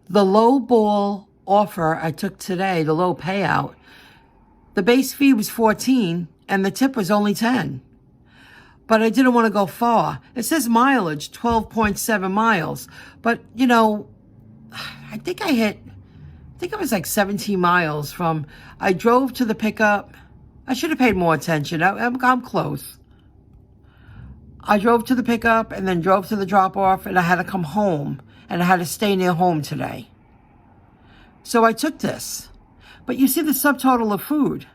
The low ball offer I took today, the low payout, the base fee was 14 and the tip was only 10. But I didn't want to go far. It says mileage, 12.7 miles. But, I think it was like 17 miles from, I drove to the pickup. I should have paid more attention. I'm close. I drove to the pickup and then drove to the drop-off, and I had to come home, and I had to stay near home today. So I took this. But you see the subtotal of food.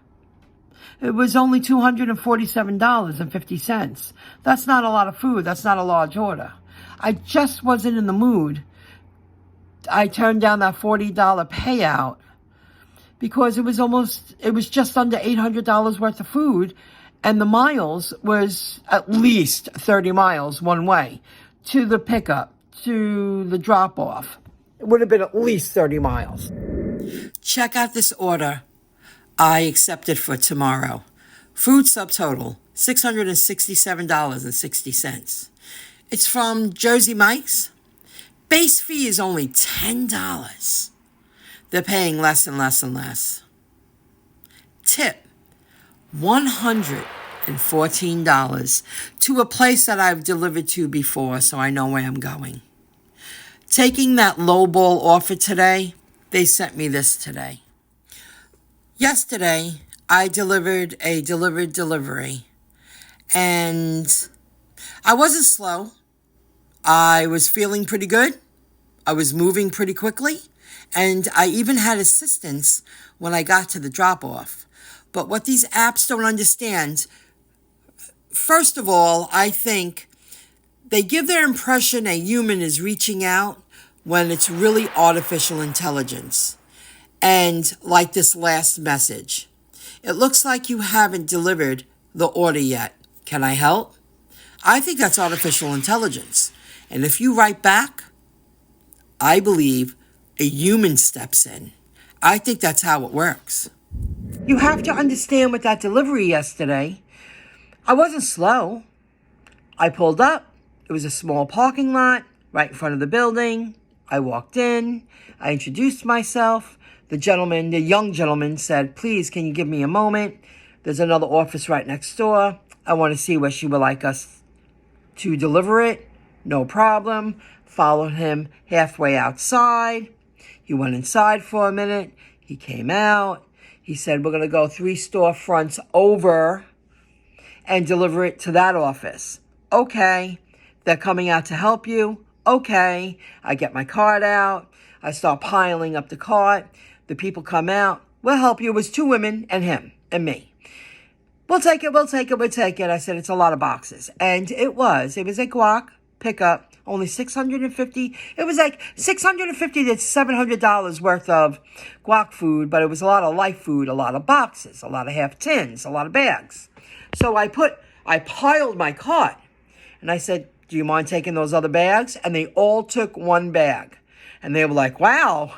It was only $247.50. That's not a lot of food. That's not a large order. I just wasn't in the mood. I turned down that $40 payout because it was just under $800 worth of food, and the miles was at least 30 miles one way to the pickup, to the drop-off. It would have been at least 30 miles. Check out this order I accepted for tomorrow. Food subtotal, $667.60. It's from Jersey Mike's. Base fee is only $10. They're paying less and less and less. Tip, $114 to a place that I've delivered to before, so I know where I'm going. Taking that lowball offer today, they sent me this today. Yesterday, I delivered a delivered delivery, and I wasn't slow. I was feeling pretty good. I was moving pretty quickly, and I even had assistance when I got to the drop-off. But what these apps don't understand, first of all, I think they give their impression a human is reaching out when it's really artificial intelligence. And like this last message, it looks like you haven't delivered the order yet. Can I help? I think that's artificial intelligence. And if you write back, I believe a human steps in. I think that's how it works. You have to understand with that delivery yesterday, I wasn't slow. I pulled up. It was a small parking lot right in front of the building. I walked in. I introduced myself. The young gentleman said, "Please, can you give me a moment? There's another office right next door. I want to see where she would like us to deliver it." No problem. Followed him halfway outside. He went inside for a minute. He came out. He said, "We're going to go 3 storefronts over and deliver it to that office." Okay. They're coming out to help you. Okay. I get my cart out. I start piling up the cart. The people come out. "We'll help you." It was 2 women and him and me. We'll take it. I said, "It's a lot of boxes." And it was a guac pickup, only $650. It was like $650 to $700 worth of guac food, but it was a lot of light food, a lot of boxes, a lot of half tins, a lot of bags. So I piled my cart, and I said, "Do you mind taking those other bags?" And they all took 1 bag. And they were like, "Wow."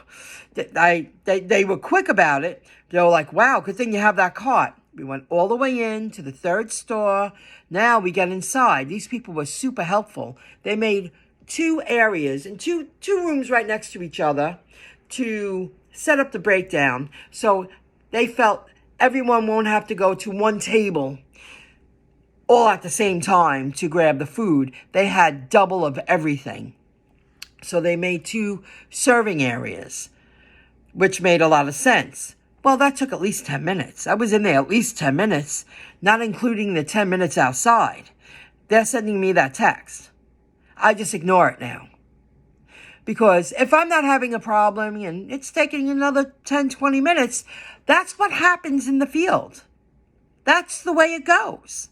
They were quick about it. They were like, "Wow, good thing you have that cart." We went all the way in to the 3rd store. Now we get inside. These people were super helpful. They made 2 areas and two rooms right next to each other to set up the breakdown. So they felt everyone won't have to go to one table all at the same time to grab the food. They had double of everything. So they made 2 serving areas, which made a lot of sense. Well, that took at least 10 minutes. I was in there at least 10 minutes, not including the 10 minutes outside. They're sending me that text. I just ignore it now. Because if I'm not having a problem and it's taking another 10, 20 minutes, that's what happens in the field. That's the way it goes.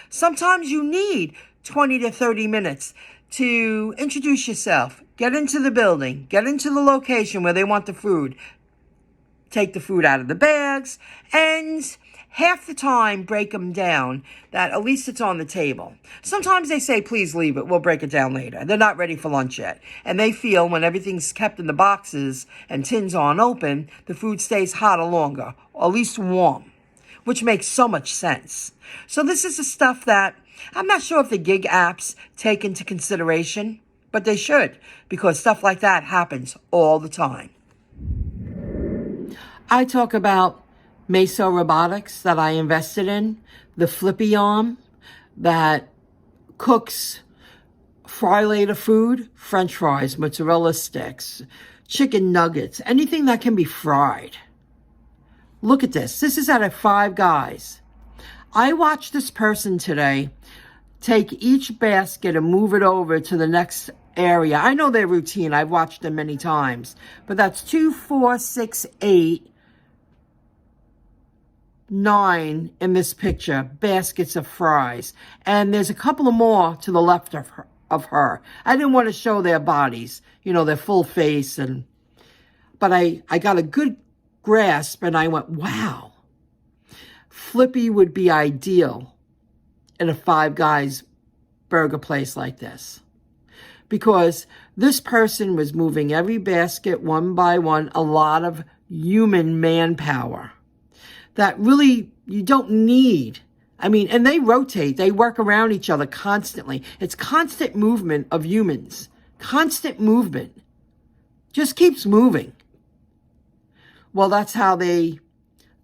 Sometimes you need 20 to 30 minutes to introduce yourself, get into the building, get into the location where they want the food, take the food out of the bags, and half the time break them down that at least it's on the table. Sometimes they say, "Please leave it, we'll break it down later." They're not ready for lunch yet. And they feel when everything's kept in the boxes and tins aren't open, the food stays hotter longer, or at least warm, which makes so much sense. So this is the stuff that I'm not sure if the gig apps take into consideration. but they should, because stuff like that happens all the time. I talk about Meso Robotics that I invested in, the flippy arm that cooks fry later food, French fries, mozzarella sticks, chicken nuggets, anything that can be fried. Look at this. This is out of Five Guys. I watched this person today take each basket and move it over to the next area. I know their routine. I've watched them many times. But that's 2, 4, 6, 8, 9 in this picture, baskets of fries. And there's a couple of more to the left of her. I didn't want to show their bodies, their full face. But I got a good grasp and I went, wow, Flippy would be ideal in a Five Guys burger place like this. Because this person was moving every basket one by one, a lot of human manpower that really you don't need. And they rotate, they work around each other constantly. It's constant movement of humans. Constant movement. Just keeps moving. Well, that's how they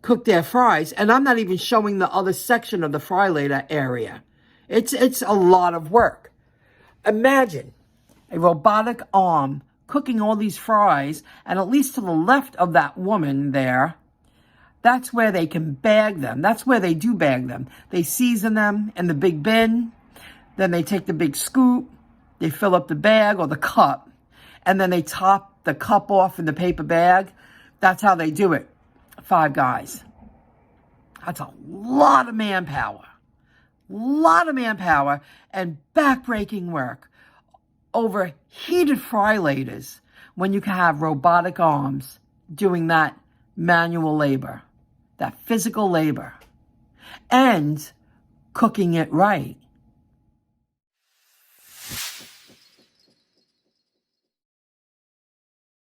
cook their fries. And I'm not even showing the other section of the fry later area. It's a lot of work. Imagine a robotic arm cooking all these fries, and at least to the left of that woman there, that's where they can bag them. That's where they do bag them. They season them in the big bin. Then they take the big scoop. They fill up the bag or the cup. And then they top the cup off in the paper bag. That's how they do it. Five Guys. That's a lot of manpower. Lot of manpower and backbreaking work over heated fry laters when you can have robotic arms doing that manual labor. That physical labor, and cooking it right.